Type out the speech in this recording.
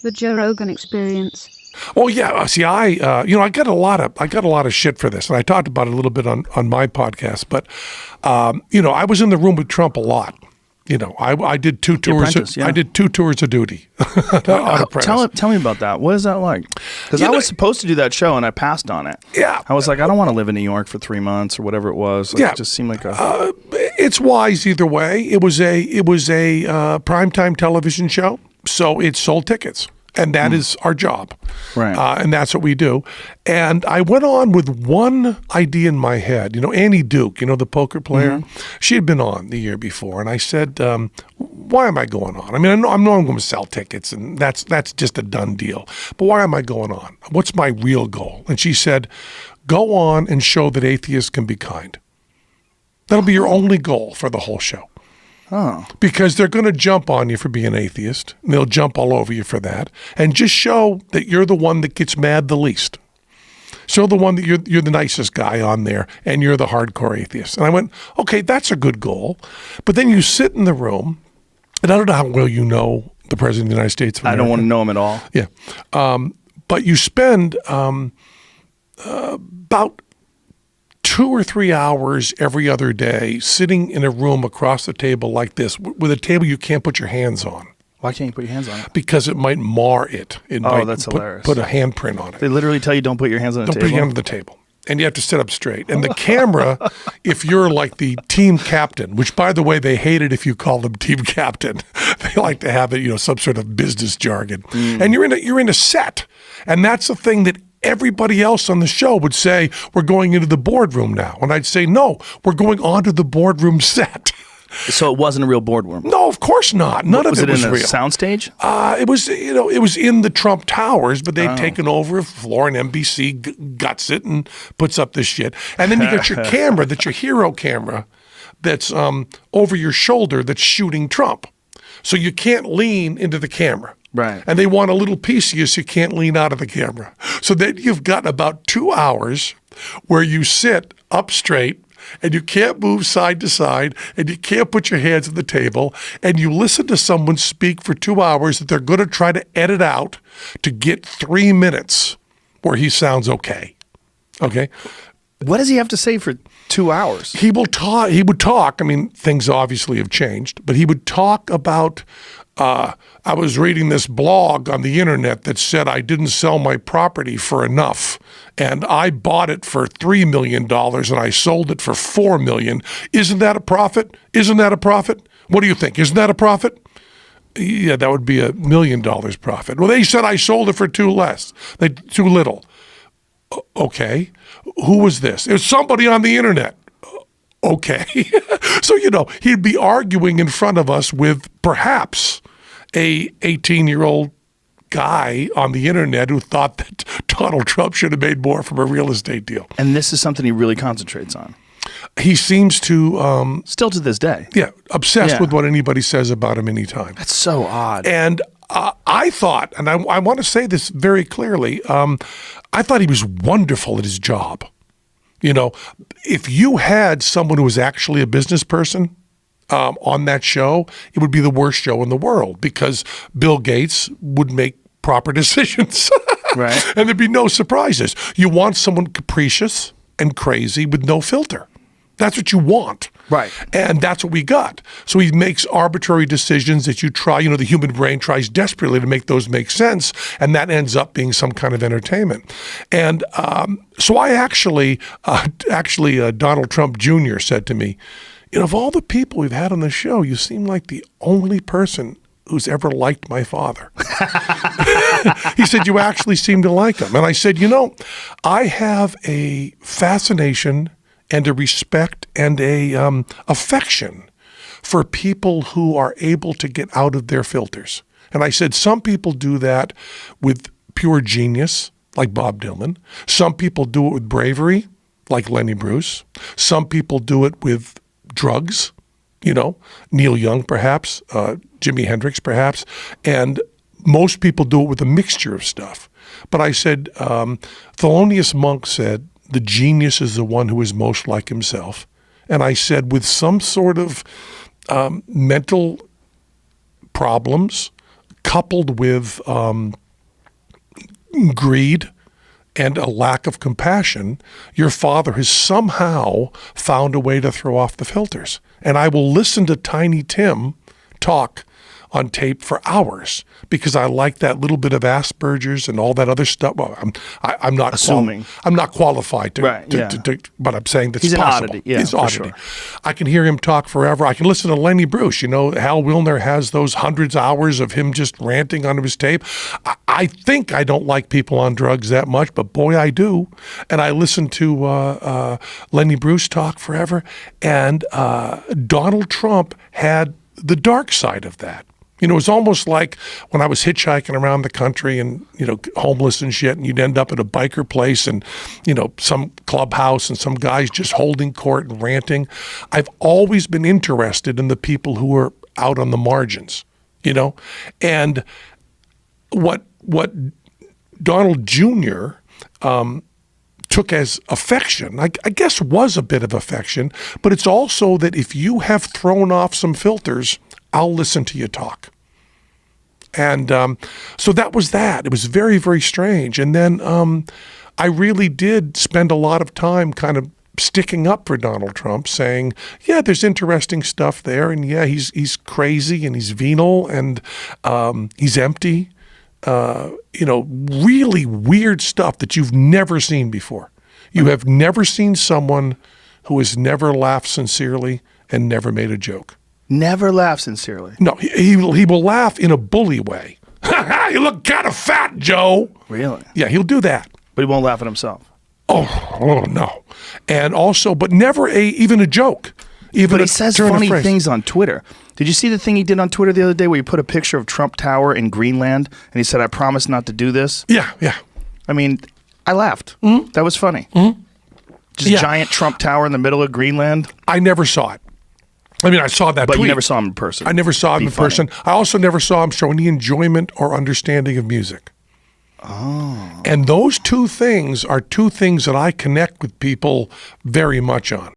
The Joe Rogan Experience. Oh yeah, see, I got a lot of shit for this, and I talked about it a little bit on my podcast. But I was in the room with Trump a lot. I did two tours. I did 2 tours of duty. Tell me about that. What is that like? Because I was supposed to do that show and I passed on it. Yeah, I was like, I don't want to live in New York for 3 months or whatever it was. It just seemed like a. It's wise either way. It was a primetime television show, so it sold tickets. And that is our job. Right. And that's what we do. And I went on with one idea in my head. Annie Duke, the poker player, she had been on the year before. And I said, why am I going on? I mean, I know I'm going to sell tickets, and that's just a done deal. But why am I going on? What's my real goal? And she said, go on and show that atheists can be kind. That'll be your only goal for the whole show. Oh. Because they're going to jump on you for being atheist. And they'll jump all over you for that. And just show that you're the one that gets mad the least. Show the one that you're the nicest guy on there and you're the hardcore atheist. And I went, okay, that's a good goal. But then you sit in the room, and I don't know how well you know the President of the United States of America. I don't want to know him at all. Yeah. But you spend about 2 or 3 hours every other day sitting in a room across the table like this, with a table you can't put your hands on. Why can't you put your hands on it? Because it might mar it. That's hilarious. Put a handprint on it. They literally tell you don't put your hands on the table? Don't put your hand on the table. And you have to sit up straight. And the camera, if you're like the team captain, which, by the way, they hate it if you call them team captain. They like to have it, some sort of business jargon. And you're in a set. And that's the thing that everybody else on the show would say, we're going into the boardroom now. And I'd say, no, we're going onto the boardroom set. So it wasn't a real boardroom? No, of course not. None of it was real. Was it in a soundstage? It was in the Trump Towers, but they'd taken over a floor, and NBC guts it and puts up this shit. And then you got your camera, that's your hero camera, that's over your shoulder that's shooting Trump. So you can't lean into the camera. Right. And they want a little piece of you so you can't lean out of the camera. So then you've got about 2 hours where you sit up straight and you can't move side to side and you can't put your hands on the table, and you listen to someone speak for 2 hours that they're going to try to edit out to get 3 minutes where he sounds okay. Okay? What does he have to say for 2 hours? He would talk. I mean, things obviously have changed, but he would talk about, I was reading this blog on the internet that said I didn't sell my property for enough, and I bought it for $3 million and I sold it for $4 million. Isn't that a profit? Isn't that a profit? What do you think? Isn't that a profit? Yeah, that would be $1 million profit. Well, they said I sold it for too little. Okay. Who was this? It was somebody on the internet. Okay. So, he'd be arguing in front of us with perhaps a 18-year-old guy on the internet who thought that Donald Trump should have made more from a real estate deal. And this is something he really concentrates on. He seems to... still to this day. Yeah, obsessed with what anybody says about him anytime. That's so odd. And I thought, and I want to say this very clearly, I thought he was wonderful at his job. If you had someone who was actually a business person on that show, it would be the worst show in the world, because Bill Gates would make proper decisions. Right. And there'd be no surprises. You want someone capricious and crazy with no filter. That's what you want. Right. And that's what we got. So he makes arbitrary decisions that you try, the human brain tries desperately to make those make sense, and that ends up being some kind of entertainment. And so I actually, Donald Trump Jr. said to me, of all the people we've had on the show, you seem like the only person who's ever liked my father. He said, you actually seem to like him. And I said, I have a fascination and a respect and a affection for people who are able to get out of their filters. And I said, some people do that with pure genius, like Bob Dylan. Some people do it with bravery, like Lenny Bruce. Some people do it with drugs, Neil Young perhaps, Jimi Hendrix perhaps. And most people do it with a mixture of stuff. But I said, Thelonious Monk said, the genius is the one who is most like himself. And I said, with some sort of mental problems, coupled with greed and a lack of compassion, your father has somehow found a way to throw off the filters. And I will listen to Tiny Tim talk on tape for hours because I like that little bit of Asperger's and all that other stuff. Well, I'm not assuming. I'm not qualified to, right, but I'm saying that's he's possible. An oddity. Yeah, he's for oddity. Sure. I can hear him talk forever. I can listen to Lenny Bruce. You know, Hal Wilner has those hundreds of hours of him just ranting on his tape. I think I don't like people on drugs that much, but boy, I do. And I listen to Lenny Bruce talk forever. And Donald Trump had the dark side of that. You know, it's almost like when I was hitchhiking around the country and, you know, homeless and shit, and you'd end up at a biker place and, you know, some clubhouse and some guys just holding court and ranting. I've always been interested in the people who are out on the margins, you know? And what Donald Jr. Took as affection, I guess was a bit of affection, but it's also that if you have thrown off some filters, I'll listen to you talk. And so that was that. It was very, very strange. And then I really did spend a lot of time kind of sticking up for Donald Trump, saying, yeah, there's interesting stuff there. And yeah, he's crazy and he's venal and he's empty. You know, really weird stuff that you've never seen before. You have never seen someone who has never laughed sincerely and never made a joke. Never laugh sincerely. No, he will laugh in a bully way. You look kind of fat, Joe. Really? Yeah, he'll do that. But he won't laugh at himself. Oh no. And also, but never even a joke. But he says funny things on Twitter. Did you see the thing he did on Twitter the other day where he put a picture of Trump Tower in Greenland and he said, I promise not to do this? Yeah. I mean, I laughed. Mm-hmm. That was funny. Mm-hmm. Just giant Trump Tower in the middle of Greenland. I never saw it. I mean, I saw that But tweet. You never saw him in person. I never saw him in person. I also never saw him show any enjoyment or understanding of music. Oh. And those two things are two things that I connect with people very much on.